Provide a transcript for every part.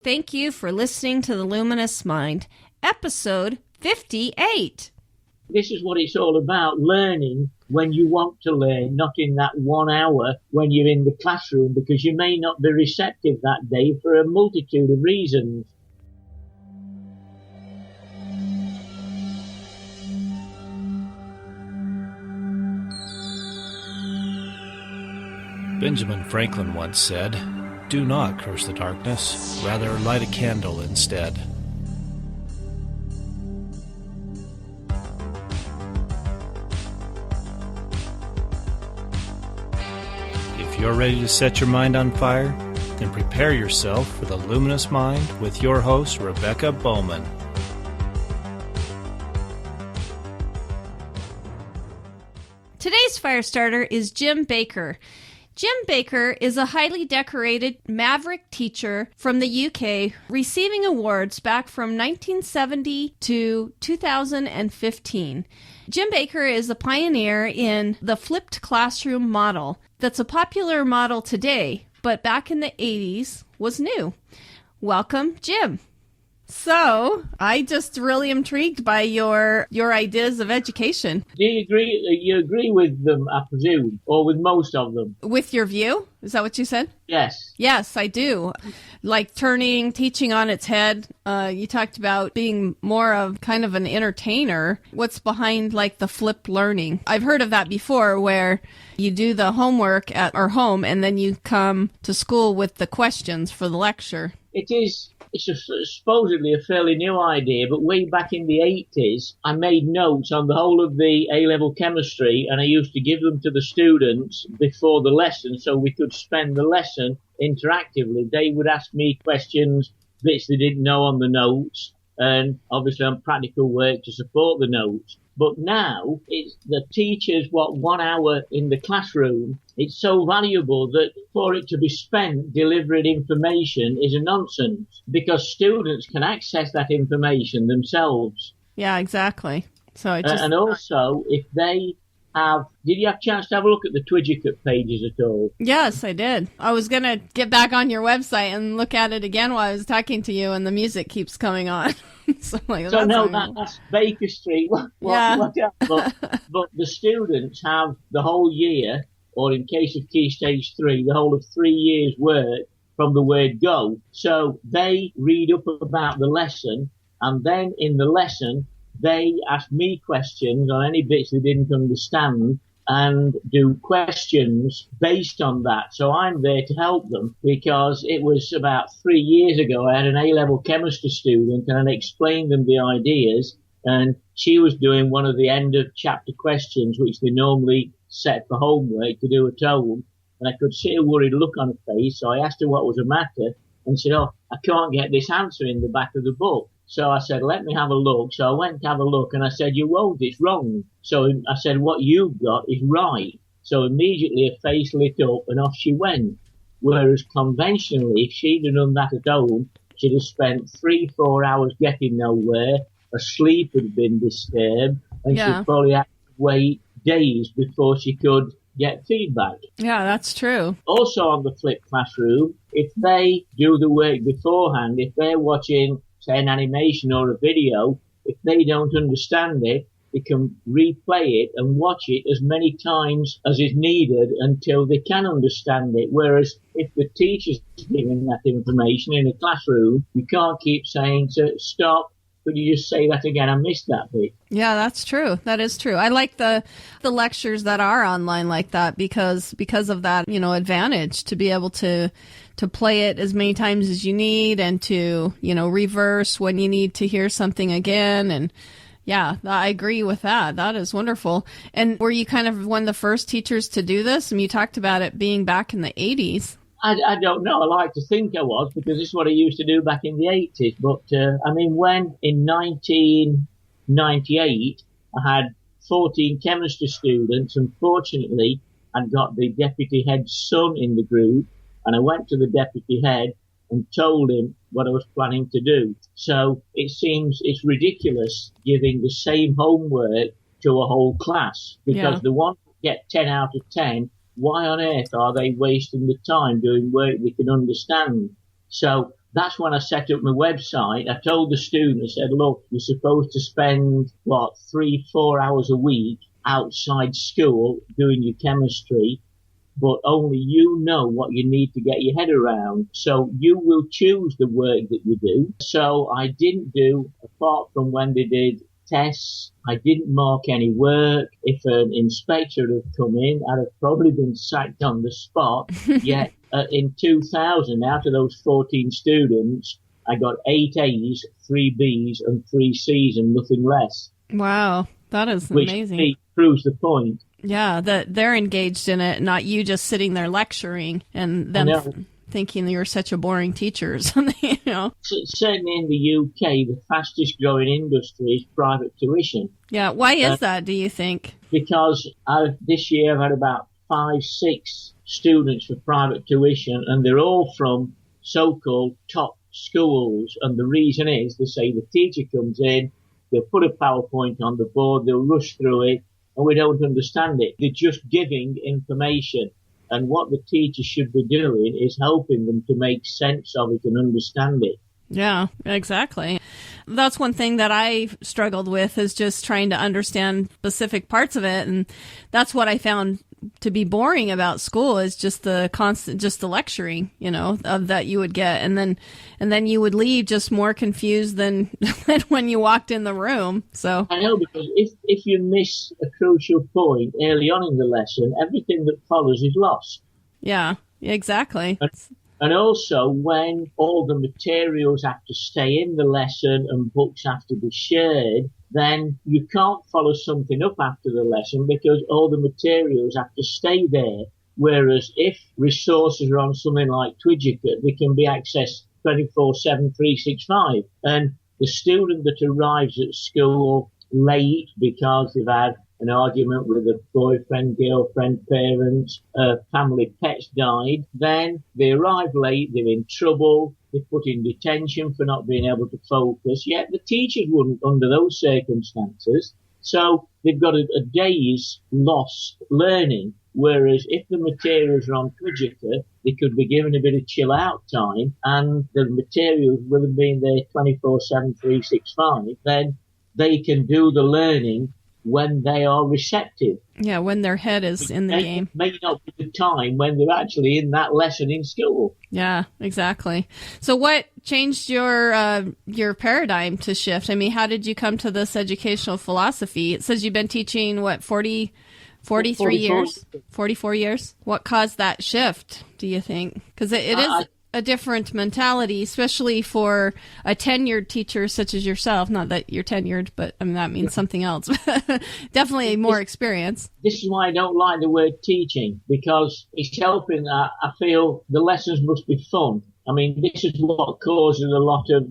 Thank you for listening to The Luminous Mind, episode 58. This is what it's all about, learning when you want to learn, not in that 1 hour when you're in the classroom, because you may not be receptive that day for a multitude of reasons. Benjamin Franklin once said, "Do not curse the darkness, rather light a candle instead." If you're ready to set your mind on fire, then prepare yourself for the Luminous Mind with your host, Rebecca Bowman. Today's fire starter is Jim Baker. Jim Baker is a highly decorated Maverick teacher from the UK, receiving awards back from 1970 to 2015. Jim Baker is a pioneer in the flipped classroom model that's a popular model today, but back in the 80s was new. Welcome, Jim. So, I just really intrigued by your ideas of education. Do you agree? You agree with them, I presume, or with most of them? With your view? Is that what you said? Yes. Yes, I do. Like turning teaching on its head. You talked about being more of kind of an entertainer. What's behind like the flipped learning? I've heard of that before, where you do the homework at our home and then you come to school with the questions for the lecture. It's supposedly a fairly new idea, but way back in the 80s, I made notes on the whole of the A-level chemistry, and I used to give them to the students before the lesson so we could spend the lesson interactively. They would ask me questions, bits they didn't know on the notes, and obviously on practical work to support the notes. But now, it's the teachers, 1 hour in the classroom, it's so valuable that for it to be spent delivering information is a nonsense, because students can access that information themselves. Yeah, exactly. So and also, if they have... Did you have a chance to have a look at the Twidget pages at all? Yes, I did. I was going to get back on your website and look at it again while I was talking to you, and the music keeps coming on. So that's Baker Street. But the students have the whole year, or in case of Key Stage 3, the whole of 3 years' work from the word go. So they read up about the lesson, and then in the lesson, they ask me questions on any bits they didn't understand and do questions based on that. So I'm there to help them, because it was about 3 years ago I had an A-level chemistry student and I explained them the ideas, and she was doing one of the end of chapter questions, which they normally set for homework to do at home, and I could see a worried look on her face. So I asked her what was the matter, and she said, "Oh, I can't get this answer in the back of the book." So I said, "Let me have a look." So I went to have a look, and I said, "You won't, it's wrong." So I said, "What you've got is right." So immediately her face lit up and off she went. Whereas conventionally, if she'd have done that at home, she'd have spent 3-4 hours getting nowhere, her sleep had been disturbed, and she'd probably have to wait days before she could get feedback. Yeah, that's true. Also on the flipped classroom, if they do the work beforehand, if they're watching, say, an animation or a video, if they don't understand it, they can replay it and watch it as many times as is needed until they can understand it. Whereas if the teacher's giving that information in a classroom, you can't keep saying to stop. Could you just say that again? I missed that bit. Yeah, that's true. That is true. I like the lectures that are online like that because of that, advantage to be able to play it as many times as you need and to, reverse when you need to hear something again. And yeah, I agree with that. That is wonderful. And were you kind of one of the first teachers to do this? And you talked about it being back in the 80s. I don't know. I like to think I was, because this is what I used to do back in the 80s. But, when in 1998 I had 14 chemistry students, unfortunately, I'd got the deputy head's son in the group, and I went to the deputy head and told him what I was planning to do. So it seems it's ridiculous giving the same homework to a whole class, because the ones that get 10 out of 10, why on earth are they wasting the time doing work they can understand? So that's when I set up my website. I told the students, I said, look, you're supposed to spend, 3-4 hours a week outside school doing your chemistry, but only you know what you need to get your head around. So you will choose the work that you do. So I didn't do, apart from when they did tests, I didn't mark any work. If an inspector had come in, I'd have probably been sacked on the spot. Yet in 2000, out of those 14 students, I got 8 A's, 3 B's and 3 C's and nothing less. Wow, that is amazing. Which proves the point. Yeah, that they're engaged in it, not you just sitting there lecturing and them thinking you're such a boring teacher. You know. Certainly in the UK, the fastest growing industry is private tuition. Yeah, why is that, do you think? Because this year I've had about 5-6 students for private tuition, and they're all from so-called top schools. And the reason is, they say the teacher comes in, they'll put a PowerPoint on the board, they'll rush through it, and we don't understand it. They're just giving information. And what the teacher should be doing is helping them to make sense of it and understand it. Yeah, exactly. That's one thing that I struggled with, is just trying to understand specific parts of it. And that's what I found to be boring about school, is just the constant, just the lecturing, you know, that you would get. And then you would leave just more confused than when you walked in the room. So I know, because if you miss a crucial point early on in the lesson, everything that follows is lost. Yeah, exactly. And also, when all the materials have to stay in the lesson and books have to be shared, then you can't follow something up after the lesson because all the materials have to stay there. Whereas if resources are on something like Twidget, they can be accessed 24/7, 365. And the student that arrives at school late because they've had an argument with a boyfriend, girlfriend, parents, family pets died, then they arrive late, they're in trouble, they're put in detention for not being able to focus, yet the teachers wouldn't under those circumstances. So they've got a day's lost learning, whereas if the materials are on Twidget, they could be given a bit of chill out time and the materials will have been there 24/7, 365, then they can do the learning when they are receptive. Yeah, when their head is in the game. May not be the time when they're actually in that lesson in school. Yeah, exactly. So what changed your paradigm to shift? I mean, how did you come to this educational philosophy? It says you've been teaching, 43 years? 44 years? What caused that shift, do you think? Because it is a different mentality, especially for a tenured teacher such as yourself. Not that you're tenured, but I mean, that means something else. Definitely more experience. This is why I don't like the word teaching, because it's helping. I feel the lessons must be fun. I mean, this is what causes a lot of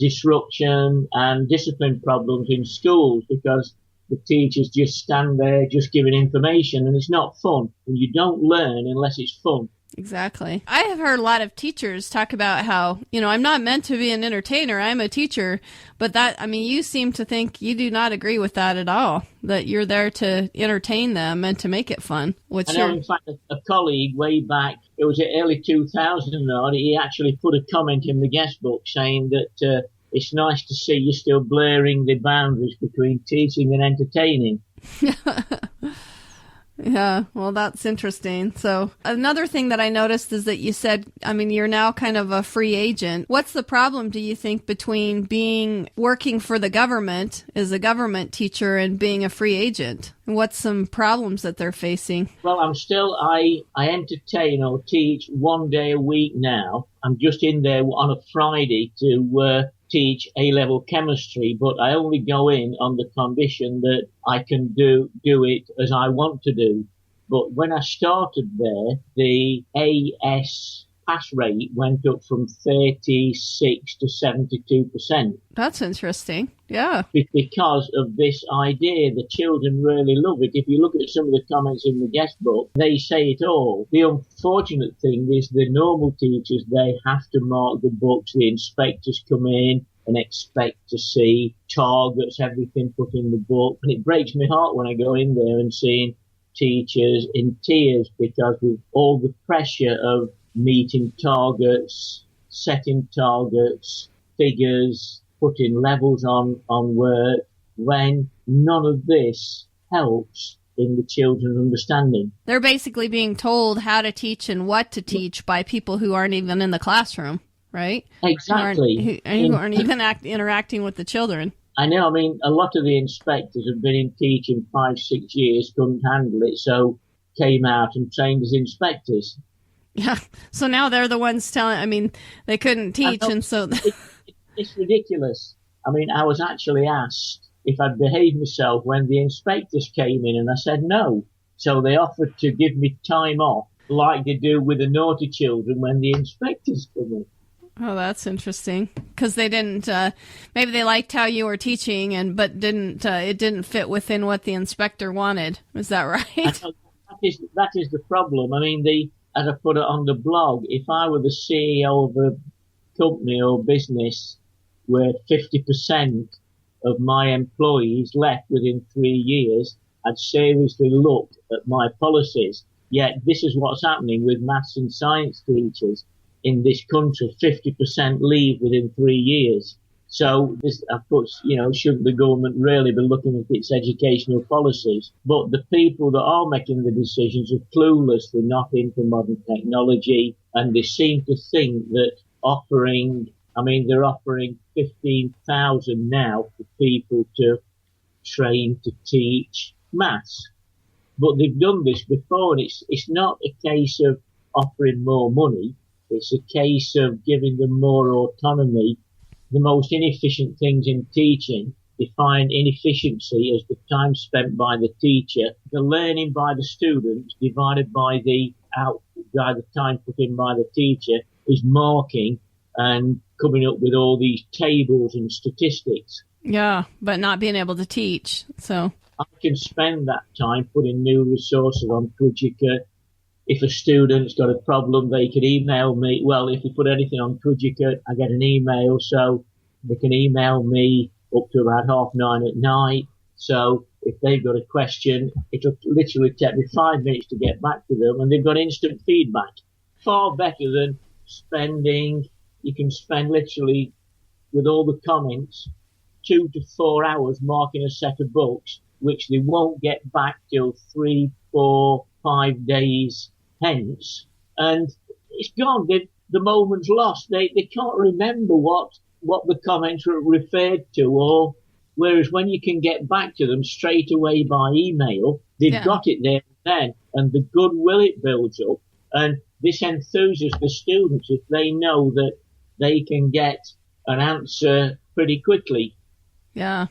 disruption and discipline problems in schools, because the teachers just stand there just giving information and it's not fun. And you don't learn unless it's fun. Exactly. I have heard a lot of teachers talk about how, I'm not meant to be an entertainer. I'm a teacher. But you seem to think you do not agree with that at all, that you're there to entertain them and to make it fun. In fact, a colleague way back, it was early 2000, he actually put a comment in the guest book saying that it's nice to see you still blurring the boundaries between teaching and entertaining. Yeah, well, that's interesting. So another thing that I noticed is that you said, you're now kind of a free agent. What's the problem, do you think, between working for the government as a government teacher and being a free agent? And what's some problems that they're facing? Well, I entertain or teach 1 day a week now. I'm just in there on a Friday to teach A-level chemistry, but I only go in on the condition that I can do it as I want to do. But when I started there, the AS pass rate went up from 36 to 72%. That's interesting. Yeah. Because of this idea, the children really love it. If you look at some of the comments in the guest book, they say it all. The unfortunate thing is the normal teachers, they have to mark the books. The inspectors come in and expect to see targets, everything put in the book. And it breaks my heart when I go in there and seeing teachers in tears because with all the pressure of meeting targets, setting targets, figures, putting levels on work, when none of this helps in the children's understanding. They're basically being told how to teach and what to teach by people who aren't even in the classroom, right? Exactly. Who aren't even interacting with the children. I know. I mean, a lot of the inspectors have been in teaching 5-6 years, couldn't handle it, so came out and trained as inspectors. Yeah. So now they're the ones they couldn't teach, and so... It's ridiculous. I mean, I was actually asked if I'd behaved myself when the inspectors came in, and I said no. So they offered to give me time off, like they do with the naughty children when the inspectors come in. Oh, that's interesting. Because they didn't, maybe they liked how you were teaching, but it didn't fit within what the inspector wanted. Is that right? That is the problem. I mean, as I put it on the blog, if I were the CEO of a company or business where 50% of my employees left within 3 years, I'd seriously look at my policies. Yet this is what's happening with maths and science teachers in this country. 50% leave within 3 years. So this, of course, shouldn't the government really be looking at its educational policies? But the people that are making the decisions are clueless. They're not into modern technology, and they seem to think that they're offering 15,000 now for people to train to teach maths. But they've done this before, and it's not a case of offering more money. It's a case of giving them more autonomy. The most inefficient things in teaching define inefficiency as the time spent by the teacher, the learning by the students divided by the time put in by the teacher is marking and coming up with all these tables and statistics. Yeah, but not being able to teach. So I can spend that time putting new resources on Quidjicate. If a student's got a problem, they can email me. Well, if you put anything on Quidjicate, I get an email, so they can email me up to about 9:30 at night. So if they've got a question, it'll literally take me 5 minutes to get back to them, and they've got instant feedback. Far better than you can spend literally, with all the comments, 2 to 4 hours marking a set of books, which they won't get back till 3, 4, 5 days hence, and it's gone. The moment's lost. They can't remember what the comments were referred to, or whereas when you can get back to them straight away by email, they've got it there and then, and the goodwill it builds up, and this enthuses the students if they know that they can get an answer pretty quickly. Yeah.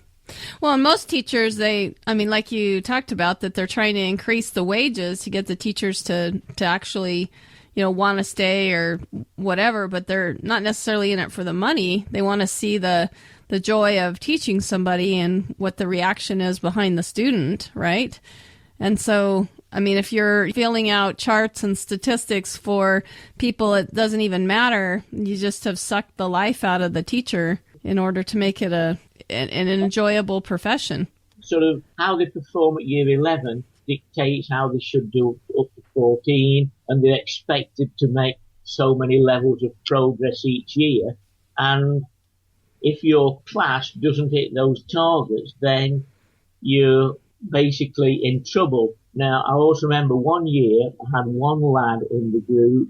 Well, and most teachers, like you talked about, that they're trying to increase the wages to get the teachers to actually, want to stay or whatever, but they're not necessarily in it for the money. They want to see the joy of teaching somebody and what the reaction is behind the student, right? And so, if you're filling out charts and statistics for people, it doesn't even matter. You just have sucked the life out of the teacher in order to make it an enjoyable profession. Sort of how they perform at year 11 dictates how they should do up to 14, and they're expected to make so many levels of progress each year. And if your class doesn't hit those targets, then you're basically in trouble. Now, I also remember one year I had one lad in the group,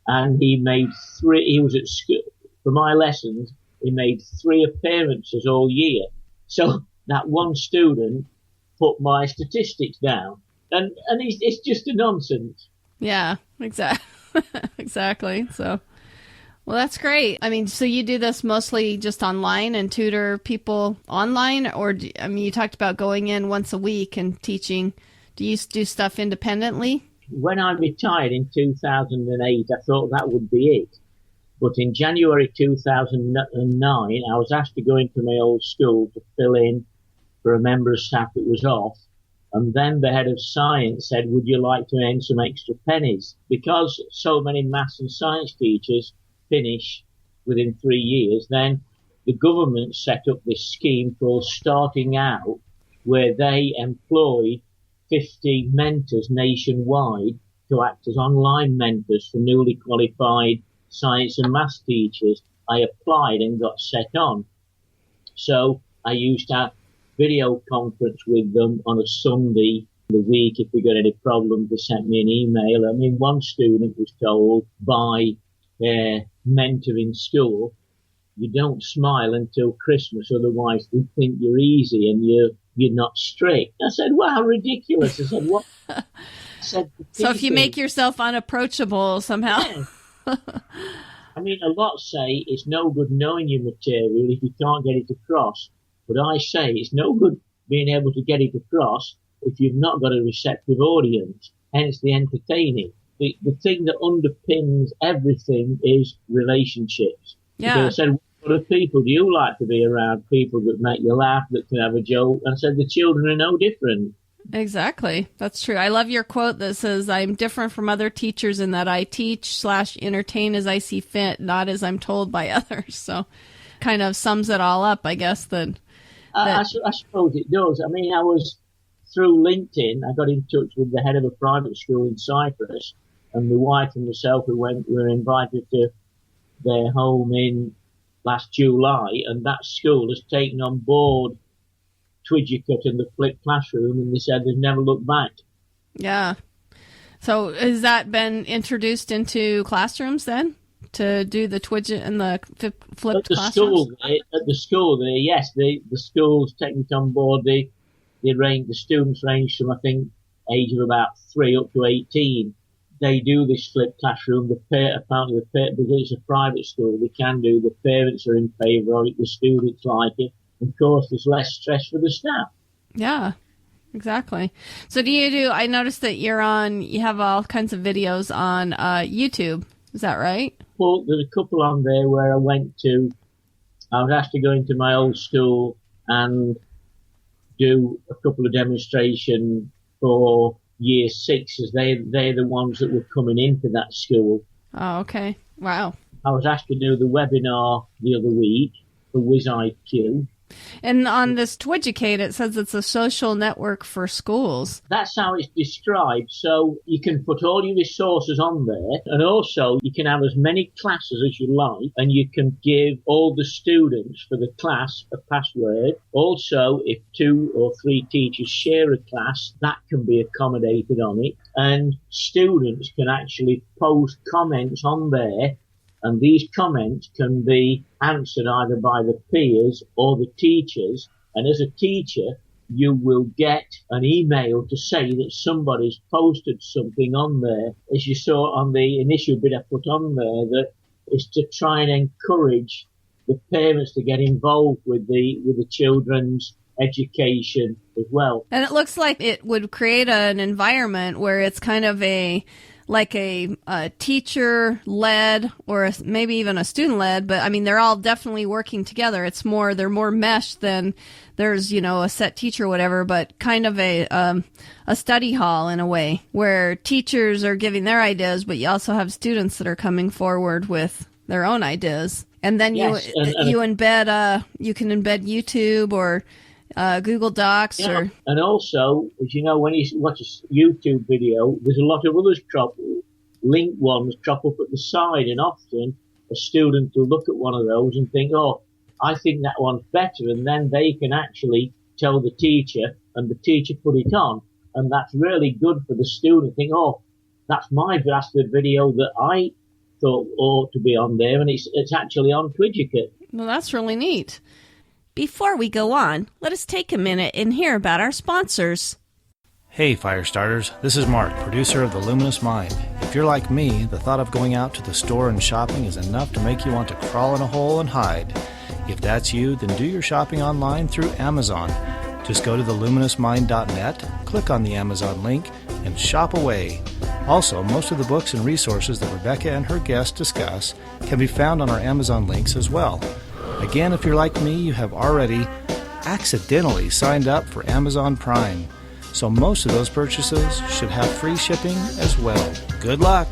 and he was at school for my lessons. He made 3 appearances all year. So that one student put my statistics down. And it's just a nonsense. Yeah, exactly. So, well, that's great. So you do this mostly just online and tutor people online? Or, you talked about going in once a week and teaching. Do you do stuff independently? When I retired in 2008, I thought that would be it. But in January 2009, I was asked to go into my old school to fill in for a member of staff that was off. And then the head of science said, would you like to earn some extra pennies? Because so many maths and science teachers finish within 3 years, then the government set up this scheme called Starting Out, where they employed 50 mentors nationwide to act as online mentors for newly qualified science and maths teachers, I applied and got set on. So I used to have video conference with them on a Sunday the week. If we got any problems, they sent me an email. I mean, one student was told by their mentor in school, you don't smile until Christmas, otherwise they think you're easy and you're not strict. I said, well, how ridiculous. I said, what? I said, so if you make yourself unapproachable somehow. Yeah. I mean, a lot say it's no good knowing your material if you can't get it across. But I say it's no good being able to get it across if you've not got a receptive audience, hence the entertaining. The thing that underpins everything is relationships. Yeah. Because I said, what other people do you like to be around? People that make you laugh, that can have a joke. And I said, the children are no different. Exactly. That's true. I love your quote that says, I'm different from other teachers in that I teach/entertain as I see fit, not as I'm told by others. So kind of sums it all up, I guess. I suppose it does. I mean, I was through LinkedIn, I got in touch with the head of a private school in Cyprus, and my wife and myself were invited to their home in last July, and that school has taken on board Twidgecut and the flipped classroom, and they said they've never looked back. Yeah. So has that been introduced into classrooms then, to do the Twidget and the flipped classrooms? At the school there, yes, the school's taken it on board. The students range from, I think, age of about 3 up to 18. They do this flipped classroom. Apparently, because it's a private school, they can do. The parents are in favour of it. The students like it. Of course, there's less stress for the staff. Yeah, exactly. So I noticed that you have all kinds of videos on YouTube. Is that right? Well, there's a couple on there where I was asked to go into my old school and do a couple of demonstrations for year 6, as they're the ones that were coming into that school. Oh, okay. Wow. I was asked to do the webinar the other week for WizIQ. And on this Twidgecat, it says it's a social network for schools. That's how it's described. So you can put all your resources on there, and also you can have as many classes as you like, and you can give all the students for the class a password. Also, if 2 or 3 teachers share a class, that can be accommodated on it. And students can actually post comments on there, and these comments can be answered either by the peers or the teachers. And as a teacher, you will get an email to say that somebody's posted something on there. As you saw on the initial bit I put on there, that is to try and encourage the parents to get involved with the children's education as well. And it looks like it would create an environment where it's kind of a teacher-led or maybe even a student-led, but I mean, they're all definitely working together. They're more meshed than there's, a set teacher or whatever, but kind of a study hall in a way where teachers are giving their ideas, but you also have students that are coming forward with their own ideas. And then you can embed YouTube or Google Docs. Yeah. And also, as you know, when you watch a YouTube video, there's a lot of others linked ones crop up at the side, and often a student will look at one of those and think, oh, I think that one's better, and then they can actually tell the teacher, and the teacher put it on, and that's really good for the student. Think, oh, that's the video that I thought ought to be on there, and it's actually on Twidgecat. Well, that's really neat. Before we go on, let us take a minute and hear about our sponsors. Hey, Firestarters, this is Mark, producer of The Luminous Mind. If you're like me, the thought of going out to the store and shopping is enough to make you want to crawl in a hole and hide. If that's you, then do your shopping online through Amazon. Just go to theluminousmind.net, click on the Amazon link, and shop away. Also, most of the books and resources that Rebecca and her guests discuss can be found on our Amazon links as well. Again, if you're like me, you have already accidentally signed up for Amazon Prime. So most of those purchases should have free shipping as well. Good luck!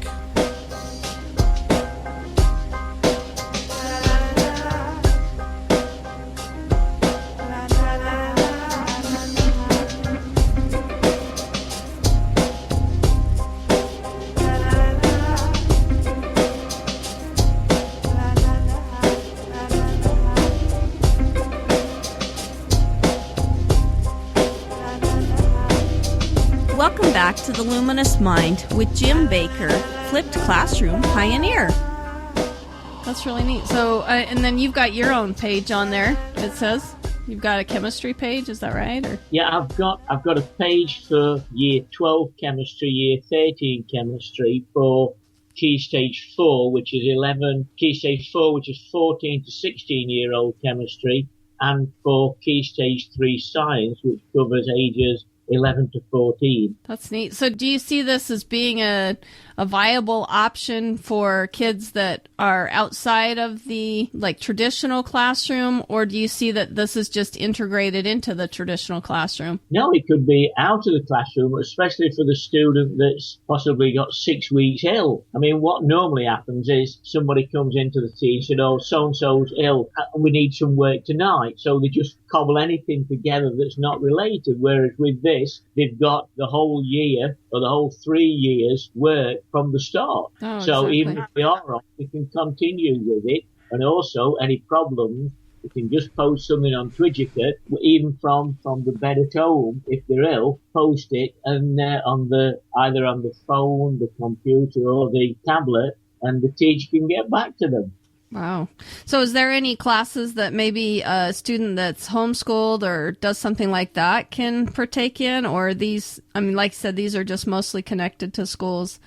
back to the Luminous Mind with Jim Baker, Flipped Classroom Pioneer. That's really neat. So, and then you've got your own page on there. It says you've got a chemistry page. Is that right? Or? Yeah, I've got a page for Year 12 chemistry, Year 13 chemistry for Key Stage 4, which is 11. Key Stage 4, which is 14 to 16-year-old chemistry, and for Key Stage 3 science, which covers ages 11 to 14. That's neat. So do you see this as being a viable option for kids that are outside of the traditional classroom, or do you see that this is just integrated into the traditional classroom? No, it could be out of the classroom, especially for the student that's possibly got 6 weeks ill. I mean, what normally happens is somebody comes into the team and said, oh, so-and-so's ill, and we need some work tonight. So they just cobble anything together that's not related, whereas with this, they've got the whole year or the whole 3 years work from the start. Oh, so exactly. even if they are off, they can continue with it. And also, any problems, you can just post something on Twidgicate, even from the bed at home. If they're ill, post it and either on the phone, the computer, or the tablet, and the teacher can get back to them. Wow. So is there any classes that maybe a student that's homeschooled or does something like that can partake in? Or these, I mean, like I said, these are just mostly connected to schools,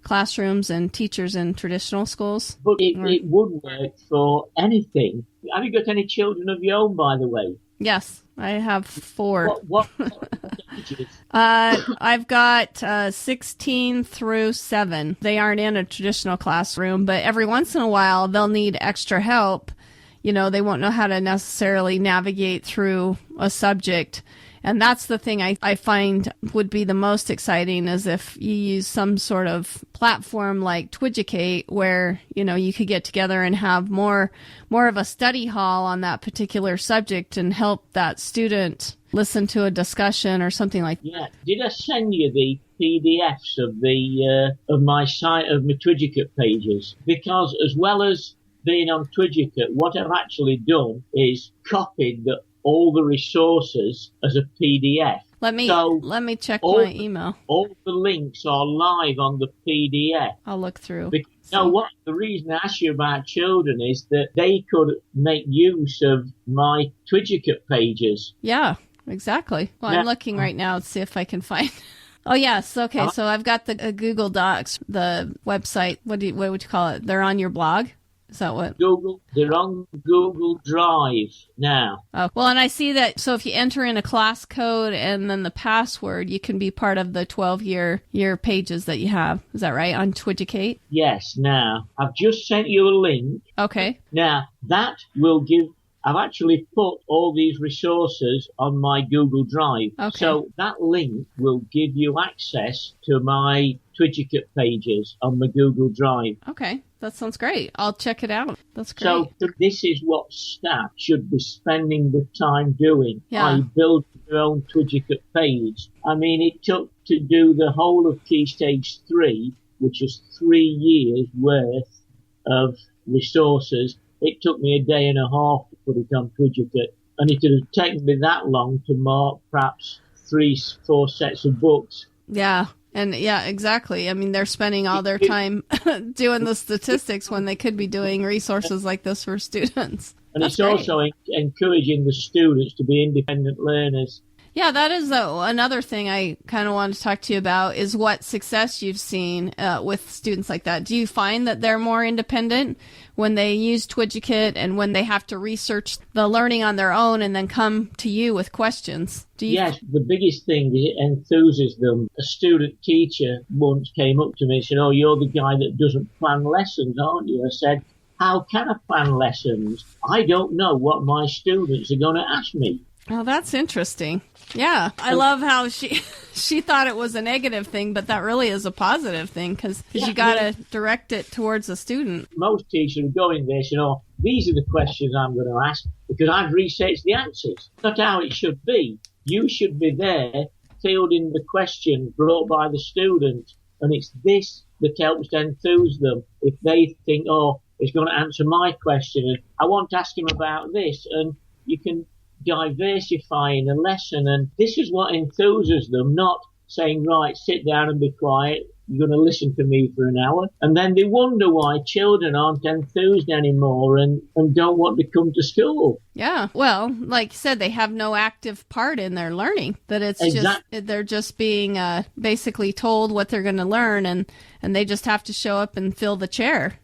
classrooms, and teachers in traditional schools? But it would work for anything. Have you got any children of your own, by the way? Yes, I have 4. What ages? I've got 16 through 7. They aren't in a traditional classroom, but every once in a while they'll need extra help. You know, they won't know how to necessarily navigate through a subject. And that's the thing I find would be the most exciting, is if you use some sort of platform like Twidgicate where, you know, you could get together and have more of a study hall on that particular subject and help that student listen to a discussion or something like that. Yeah. Did I send you the PDFs of my site, of my Twidgicate pages? Because as well as being on Twidgicate, what I've actually done is copied all the resources as a PDF. Let me check my email. All the links are live on the PDF. I'll look through. Now, the reason I asked you about children is that they could make use of my Twidgicate pages. Yeah, exactly. Well, I'm looking right now to see if I can find. Oh, yes. Okay. So I've got the Google Docs, the website. What would you call it? They're on your blog? Is that what? They're on Google Drive now. Oh, well, and I see that. So if you enter in a class code and then the password, you can be part of the 12-year pages that you have. Is that right? On Twidgicate? Yes. Now, I've just sent you a link. Okay. Now, that will give... I've actually put all these resources on my Google Drive. Okay. So that link will give you access to my Twidgicate pages on the Google Drive. Okay. That sounds great. I'll check it out. That's great. So this is what staff should be spending the time doing. Yeah. I build their own Twidgicate page. I mean, it took to do the whole of Key Stage 3, which is 3 years worth of resources. It took me a day and a half to put it on Twidgicate, and it would have taken me that long to mark perhaps 3-4 sets of books. Yeah. And yeah, exactly. I mean, they're spending all their time doing the statistics when they could be doing resources like this for students. And it's also encouraging the students to be independent learners. Yeah, that is another thing I kind of wanted to talk to you about, is what success you've seen with students like that. Do you find that they're more independent when they use Twidgicate and when they have to research the learning on their own and then come to you with questions? Yes, the biggest thing is it enthuses them. A student teacher once came up to me and said, oh, you're the guy that doesn't plan lessons, aren't you? I said, how can I plan lessons? I don't know what my students are going to ask me. Oh, that's interesting. Yeah. I love how she thought it was a negative thing, but that really is a positive thing because you got to direct it towards the student. Most teachers go in there saying, these are the questions I'm going to ask because I've researched the answers. That's not how it should be. You should be there fielding the questions brought by the student, and it's this that helps to enthuse them. If they think, it's going to answer my question, and I want to ask him about this, and you can diversify in a lesson, and this is what enthuses them, not saying, right, sit down and be quiet. You're going to listen to me for an hour. And then they wonder why children aren't enthused anymore and don't want to come to school. Yeah. Well, like you said, they have no active part in their learning. That it's just, they're just being basically told what they're going to learn, and they just have to show up and fill the chair,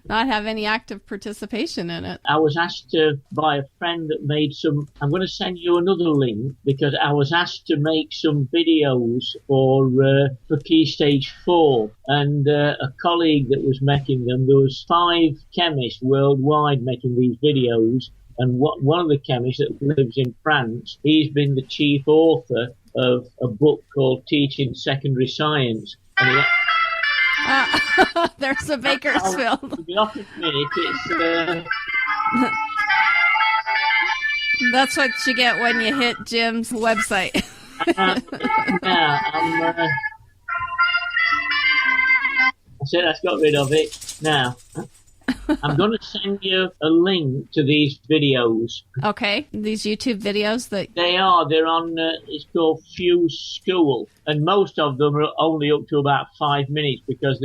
not have any active participation in it. I was asked by a friend that made some, I'm going to send you another link, because I was asked to make some videos for Key Stage 4, and a colleague that was making them, there was 5 chemists worldwide making these videos, and one of the chemists that lives in France, he's been the chief author of a book called Teaching Secondary Science. And there's a Bakersfield. To be off in a minute, That's what you get when you hit Jim's website. I said I got rid of it. Now, I'm going to send you a link to these videos. Okay, these YouTube videos that... They're on, it's called Fuse School, and most of them are only up to about 5 minutes, because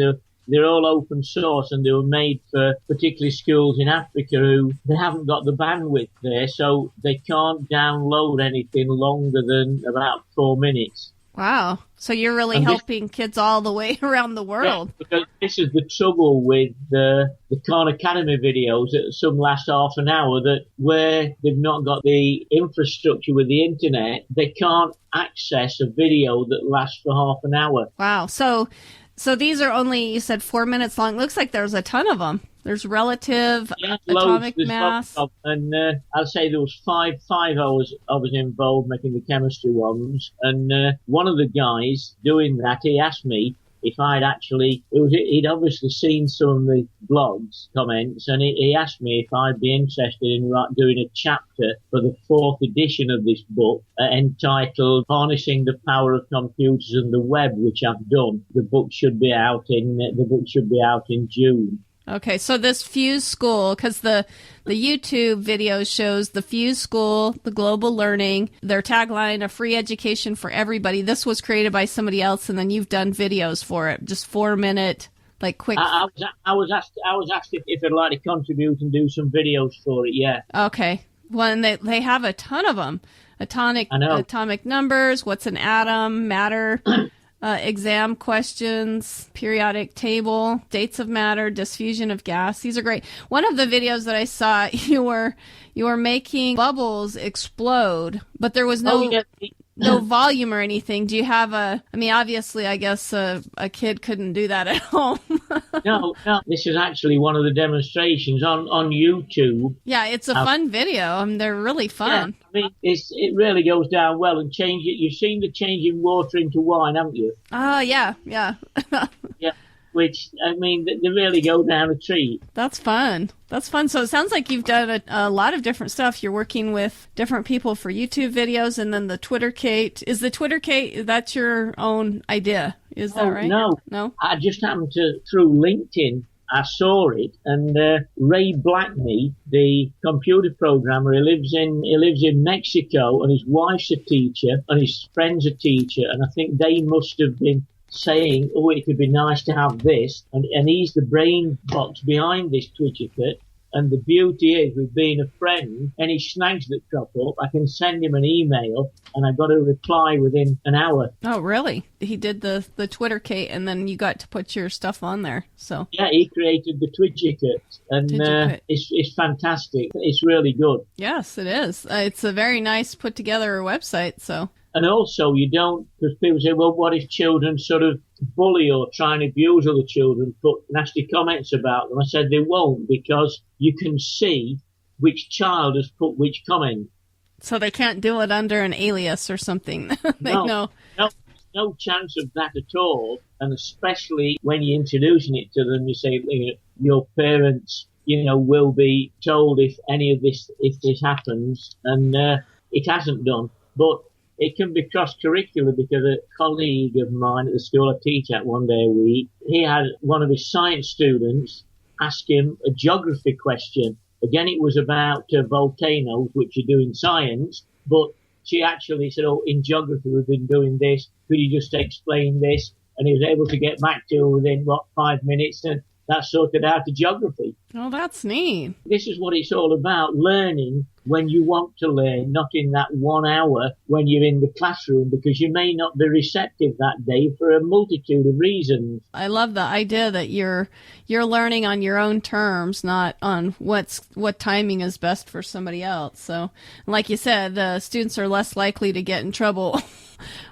they're all open source, and they were made for particularly schools in Africa who they haven't got the bandwidth there, so they can't download anything longer than about 4 minutes. Wow. So you're really helping kids all the way around the world. Yeah, because this is the trouble with the Khan Academy videos that some last half an hour, that where they've not got the infrastructure with the internet, they can't access a video that lasts for half an hour. Wow. So these are only, you said, 4 minutes long. Looks like there's a ton of them. There's relative, atomic mass. And I'll say there was five I was involved making the chemistry ones. And one of the guys doing that, he asked me if he'd obviously seen some of the blogs comments, and he asked me if I'd be interested in doing a chapter for the 4th edition of this book entitled Harnessing the Power of Computers and the Web, which I've done. The book should be out in June. Okay, so this Fuse School, because the YouTube video shows the Fuse School, the global learning, their tagline, a free education for everybody. This was created by somebody else, and then you've done videos for it, just 4 minute, like quick. I was asked if I'd like to contribute and do some videos for it. Yeah. Okay. Well, and they have a ton of them. Atomic numbers, what's an atom, matter. Exam questions, periodic table, dates of matter, diffusion of gas. These are great. One of the videos that I saw, you were making bubbles explode, but there was no volume or anything. Do you have obviously, I guess a kid couldn't do that at home. No. This is actually one of the demonstrations on YouTube. Yeah, it's a fun video. They're really fun. Yeah, it really goes down well, and you've seen the changing water into wine, haven't you? Oh, yeah. Yeah, which, they really go down a treat. That's fun. So it sounds like you've done a lot of different stuff. You're working with different people for YouTube videos, and then the Twittercate. Is the Twittercate, that's your own idea? Is that right? No. I just happened to, through LinkedIn, I saw it, and Ray Blackney, the computer programmer, he lives in Mexico, and his wife's a teacher, and his friend's a teacher, and I think they must have been saying, oh, it could be nice to have this, and he's the brain box behind this Twittercate. And the beauty is, with being a friend, any snags that crop up, I can send him an email, and I got a reply within an hour. Oh, really? He did the Twittercate, and then you got to put your stuff on there. So yeah, he created the Twittercate, and it's fantastic. It's really good. Yes, it is. It's a very nice put together website. So. And also, you don't, because people say, well, what if children sort of bully or try and abuse other children, put nasty comments about them? I said they won't, because you can see which child has put which comment. So they can't do it under an alias or something. No chance of that at all. And especially when you're introducing it to them, you say, your parents, will be told if this happens. And it hasn't done. But it can be cross-curricular, because a colleague of mine at the school I teach at one day a week, he had one of his science students ask him a geography question. Again, it was about volcanoes, which you do in science, but she actually said, oh, in geography we've been doing this. Could you just explain this? And he was able to get back to her within, 5 minutes, and that sorted out the geography. Oh, that's neat. This is what it's all about, learning when you want to learn, not in that 1 hour when you're in the classroom, because you may not be receptive that day for a multitude of reasons. I love the idea that you're learning on your own terms, not on what timing is best for somebody else. So, like you said, the students are less likely to get in trouble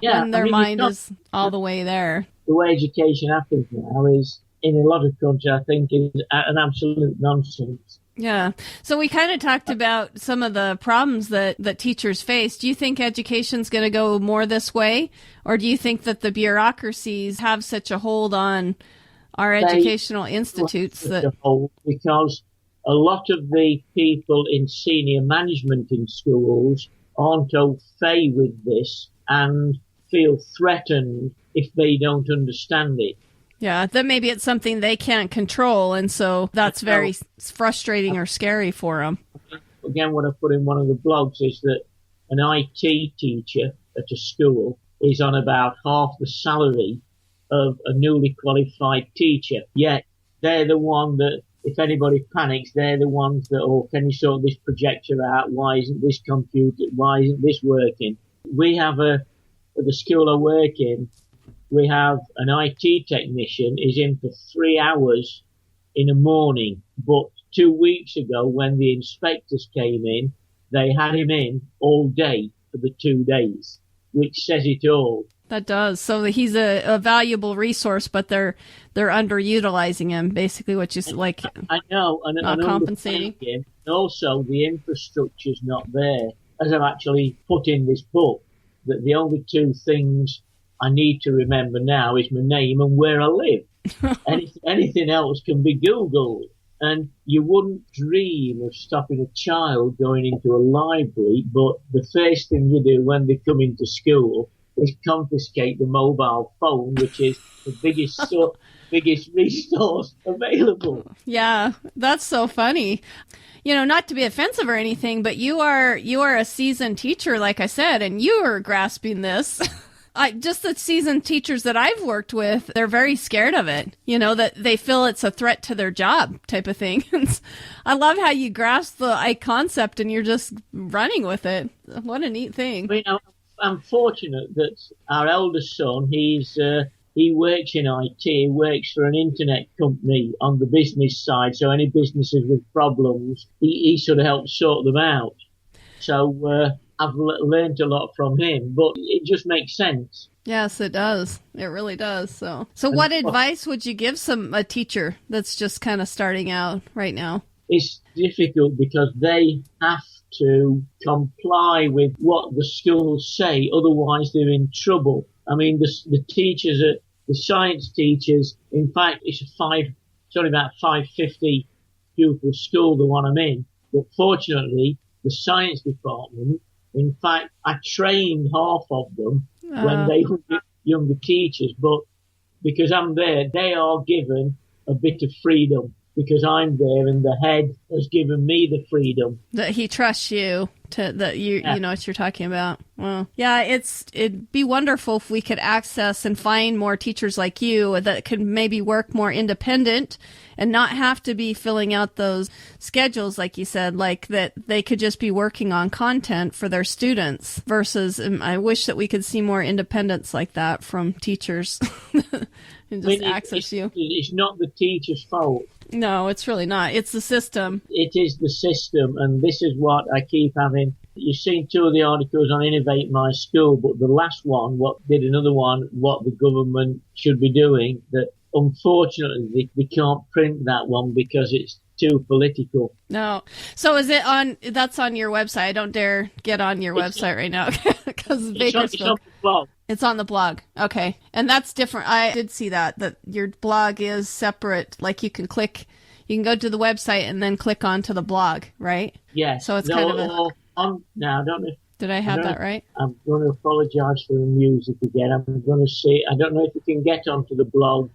when their mind is all the way there. The way education happens now is, in a lot of countries, I think, is an absolute nonsense. Yeah. So we kind of talked about some of the problems that teachers face. Do you think education's going to go more this way? Or do you think that the bureaucracies have such a hold on our educational institutes that... Because a lot of the people in senior management in schools aren't au fait with this and feel threatened if they don't understand it. Yeah, that maybe it's something they can't control, and so that's very frustrating or scary for them. Again, what I put in one of the blogs is that an IT teacher at a school is on about half the salary of a newly qualified teacher. Yet they're the one that, if anybody panics, they're the ones that, oh, can you sort this projector out? Why isn't this computer? Why isn't this working? We have at the school I work in, we have an IT technician is in for 3 hours in the morning. But 2 weeks ago, when the inspectors came in, they had him in all day for the 2 days, which says it all. That does. So he's a valuable resource, but they're underutilizing him, basically, which is like I know, and not compensating. Him. Also, the infrastructure's not there. As I've actually put in this book, that the only two things I need to remember now is my name and where I live. Anything else can be Googled. And you wouldn't dream of stopping a child going into a library, but the first thing you do when they come into school is confiscate the mobile phone, which is the biggest resource available. Yeah, that's so funny. You know, not to be offensive or anything, but you are a seasoned teacher, like I said, and you are grasping this. Just the seasoned teachers that I've worked with, they're very scared of it. You know, that they feel it's a threat to their job type of thing. I love how you grasp the concept and you're just running with it. What a neat thing. You know, I'm fortunate that our eldest son, he works in IT, he works for an internet company on the business side. So any businesses with problems, he sort of helps sort them out. So, I've learned a lot from him, but it just makes sense. Yes, it does. It really does. So what advice would you give a teacher that's just kind of starting out right now? It's difficult because they have to comply with what the schools say, otherwise they're in trouble. I mean, the teachers, the science teachers, in fact, it's only about 550 pupil school, the one I'm in, but fortunately, the science department, in fact, I trained half of them when they were younger teachers, but because I'm there, they are given a bit of freedom because I'm there and the head has given me the freedom. That he trusts you you know what you're talking about. Well, yeah, it'd be wonderful if we could access and find more teachers like you that could maybe work more independent and not have to be filling out those schedules, like you said, like that they could just be working on content for their students versus I wish that we could see more independence like that from teachers and just access you. It's not the teacher's fault. No, it's really not. It's the system. It is the system, and this is what I keep having. You've seen two of the articles on Innovate My School, but the last one, what the government should be doing, that unfortunately they can't print that one because it's too political. No. So is it that's on your website? I don't dare get on your website right now because it's on the blog. It's on the blog. Okay. And that's different. I did see that your blog is separate. Like you can go to the website and then click onto the blog, right? Yes. So it's I don't know. Did I have that right? I'm going to apologize for the music again. I'm going to say, I don't know if you can get onto the blog.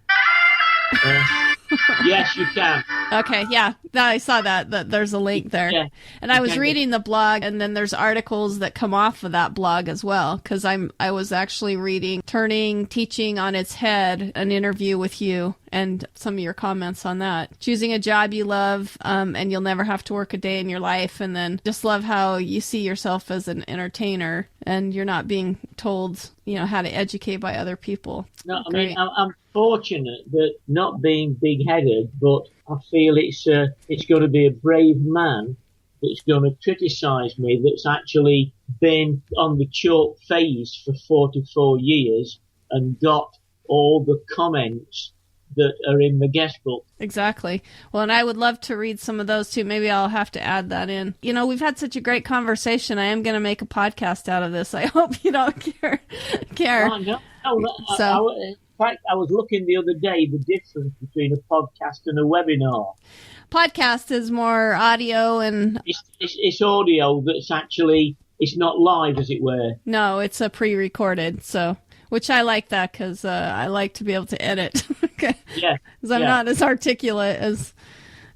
Yes, you can. Okay, yeah, I saw that there's a link there. Yeah, and I was reading the blog, and then there's articles that come off of that blog as well, because I was actually reading Turning Teaching on Its Head, an interview with you, and some of your comments on that. Choosing a job you love, and you'll never have to work a day in your life, and then just love how you see yourself as an entertainer, and you're not being told, how to educate by other people. No, I mean, I'm fortunate that not being big-headed, but I feel it's going to be a brave man that's going to criticise me that's actually been on the chalk phase for 44 years and got all the comments that are in the guest book. Exactly. Well, and I would love to read some of those too. Maybe I'll have to add that in. We've had such a great conversation. I am going to make a podcast out of this. I hope you don't care. Oh, no. In fact, I was looking the other day, the difference between a podcast and a webinar. Podcast is more audio and... It's audio that's actually, it's not live, as it were. No, it's a pre-recorded, so... Which I like that because I like to be able to edit. Yeah. Because I'm not as articulate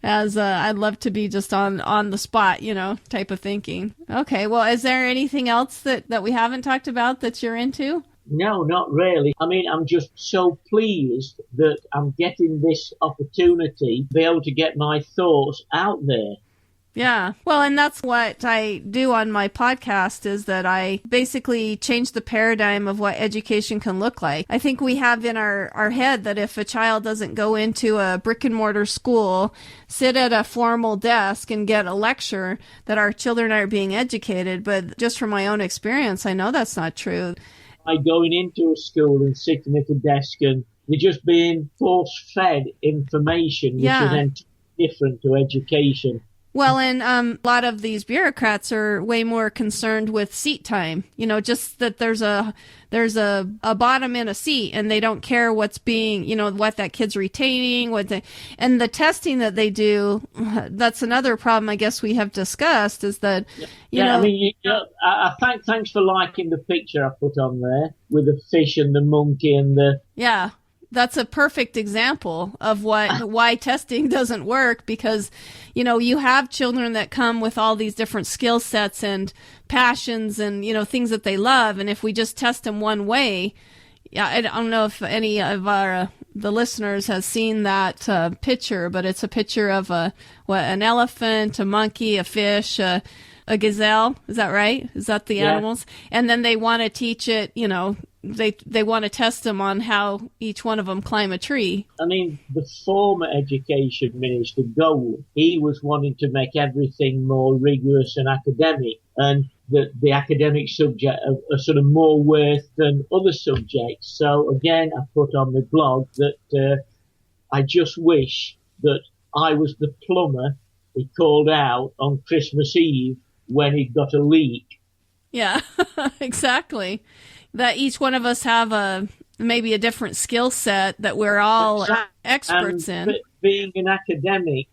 as I'd love to be just on the spot, type of thinking. Okay, well, is there anything else that we haven't talked about that you're into? No, not really. I mean, I'm just so pleased that I'm getting this opportunity to be able to get my thoughts out there. Yeah. Well, and that's what I do on my podcast is that I basically change the paradigm of what education can look like. I think we have in our head that if a child doesn't go into a brick and mortar school, sit at a formal desk and get a lecture, that our children are being educated. But just from my own experience, I know that's not true. By going into a school and sitting at a desk and you're just being force-fed information, which is then different to education. Well, and a lot of these bureaucrats are way more concerned with seat time. Just that there's a bottom in a seat, and they don't care what's being, what that kid's retaining, and the testing that they do. That's another problem I guess we have discussed is that, I mean, thanks for liking the picture I put on there with the fish and the monkey and the. Yeah. That's a perfect example of why testing doesn't work because, you have children that come with all these different skill sets and passions and, things that they love. And if we just test them one way, I don't know if any of the listeners has seen that picture, but it's a picture of an elephant, a monkey, a fish, a gazelle. Is that right? Is that the animals? And then they want to teach it, they want to test them on how each one of them climb a tree. I mean, the former education minister, Gold, he was wanting to make everything more rigorous and academic, and the academic subject are sort of more worth than other subjects. So again, I put on the blog that I just wish that I was the plumber he called out on Christmas Eve when he got a leak. Yeah, exactly. That each one of us have maybe a different skill set that we're all experts in. But being an academic,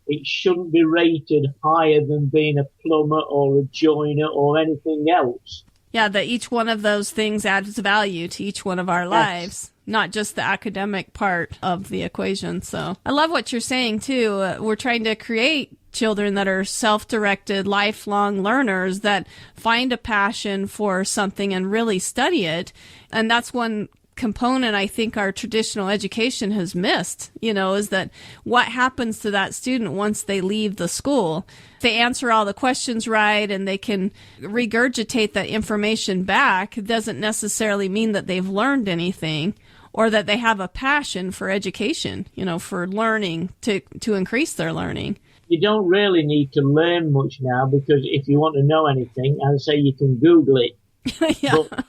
it shouldn't be rated higher than being a plumber or a joiner or anything else. Yeah, that each one of those things adds value to each one of our lives, not just the academic part of the equation. So I love what you're saying, too. We're trying to create children that are self-directed, lifelong learners that find a passion for something and really study it. And that's one component I think our traditional education has missed, is that what happens to that student once they leave the school. If they answer all the questions right and they can regurgitate that information back, it doesn't necessarily mean that they've learned anything or that they have a passion for education, for learning to increase their learning. You don't really need to learn much now because if you want to know anything, I'd say you can Google it. Yeah. But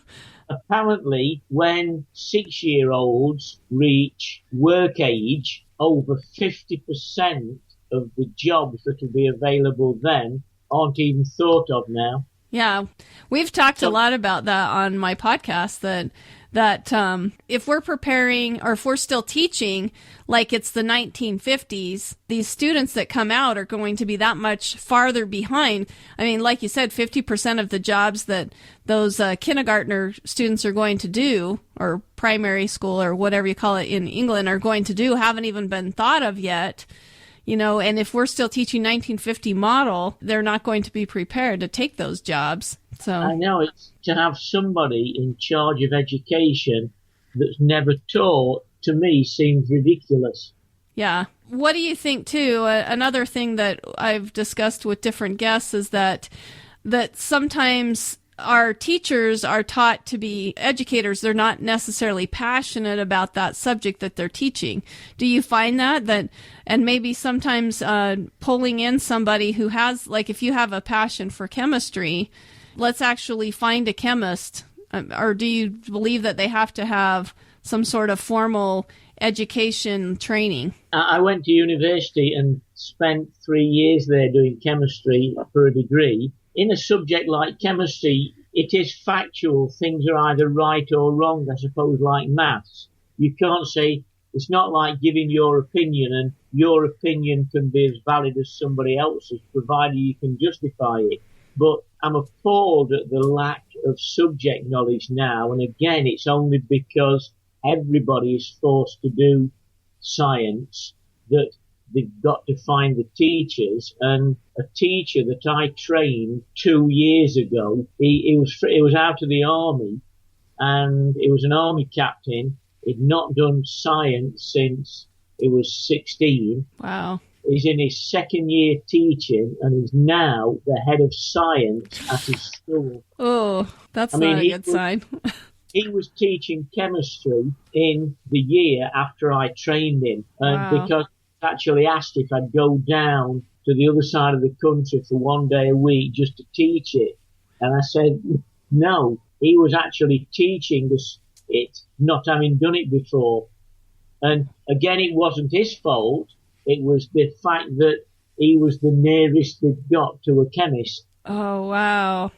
apparently, when 6-year-olds reach work age, over 50% of the jobs that will be available then aren't even thought of now. Yeah, we've talked a lot about that on my podcast, that if we're preparing or if we're still teaching like it's the 1950s, these students that come out are going to be that much farther behind. I mean, like you said, 50% of the jobs that those kindergartner students are going to do, or primary school or whatever you call it in England, are going to do haven't even been thought of yet. You know, and if we're still teaching 1950 model, they're not going to be prepared to take those jobs. So I know, it's to have somebody in charge of education that's never taught, to me, seems ridiculous. Yeah. What do you think, too? Another thing that I've discussed with different guests is that sometimes our teachers are taught to be educators. They're not necessarily passionate about that subject that they're teaching. Do you find that and maybe sometimes pulling in somebody who has, like, if you have a passion for chemistry, let's actually find a chemist, or do you believe that they have to have some sort of formal education training? I went to university and spent 3 years there doing chemistry for a degree. In a subject like chemistry, it is factual. Things are either right or wrong, I suppose, like maths. You can't say, it's not like giving your opinion, and your opinion can be as valid as somebody else's, provided you can justify it. But I'm appalled at the lack of subject knowledge now, and again, it's only because everybody is forced to do science that they've got to find the teachers. And a teacher that I trained 2 years ago, he was out of the army, and he was an army captain. He'd not done science since he was 16. Wow. He's in his second year teaching, and he's now the head of science at his school. Oh, that's not a good sign. He was teaching chemistry in the year after I trained him, because actually asked if I'd go down to the other side of the country for 1 day a week just to teach it. And I said, no, he was actually teaching us it, not having done it before. And again, it wasn't his fault. It was the fact that he was the nearest they'd got to a chemist. Oh, wow.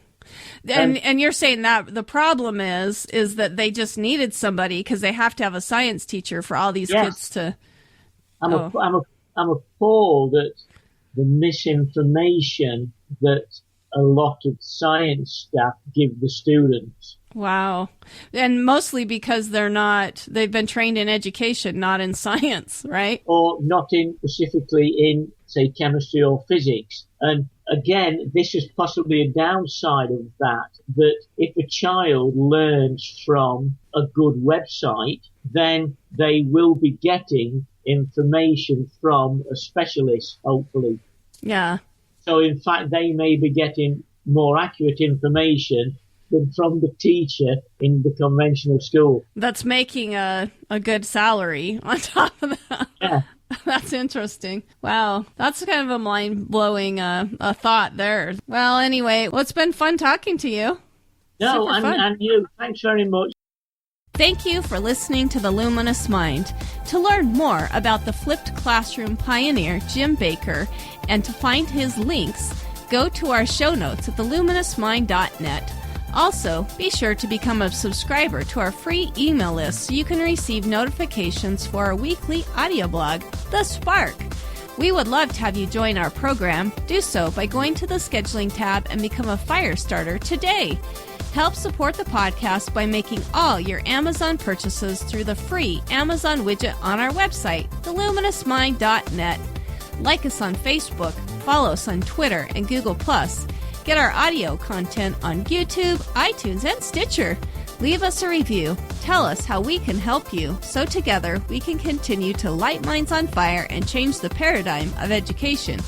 And you're saying that the problem is that they just needed somebody because they have to have a science teacher for all these kids to... I'm appalled at the misinformation that a lot of science staff give the students. Wow. And mostly because they've been trained in education, not in science, right? Or not specifically in, say, chemistry or physics. And again, this is possibly a downside of that if a child learns from a good website, then they will be getting information from a specialist, hopefully. Yeah. So in fact, they may be getting more accurate information than from the teacher in the conventional school. That's making a good salary on top of that. Yeah. That's interesting. Wow. That's kind of a mind-blowing a thought there. Well, anyway, it's been fun talking to you. No, and you. Thanks very much. Thank you for listening to The Luminous Mind. To learn more about the flipped classroom pioneer, Jim Baker, and to find his links, go to our show notes at theluminousmind.net. Also, be sure to become a subscriber to our free email list so you can receive notifications for our weekly audio blog, The Spark. We would love to have you join our program. Do so by going to the scheduling tab and become a fire starter today. Help support the podcast by making all your Amazon purchases through the free Amazon widget on our website, theluminousmind.net. Like us on Facebook, follow us on Twitter and Google+. Get our audio content on YouTube, iTunes, and Stitcher. Leave us a review. Tell us how we can help you so together we can continue to light minds on fire and change the paradigm of education.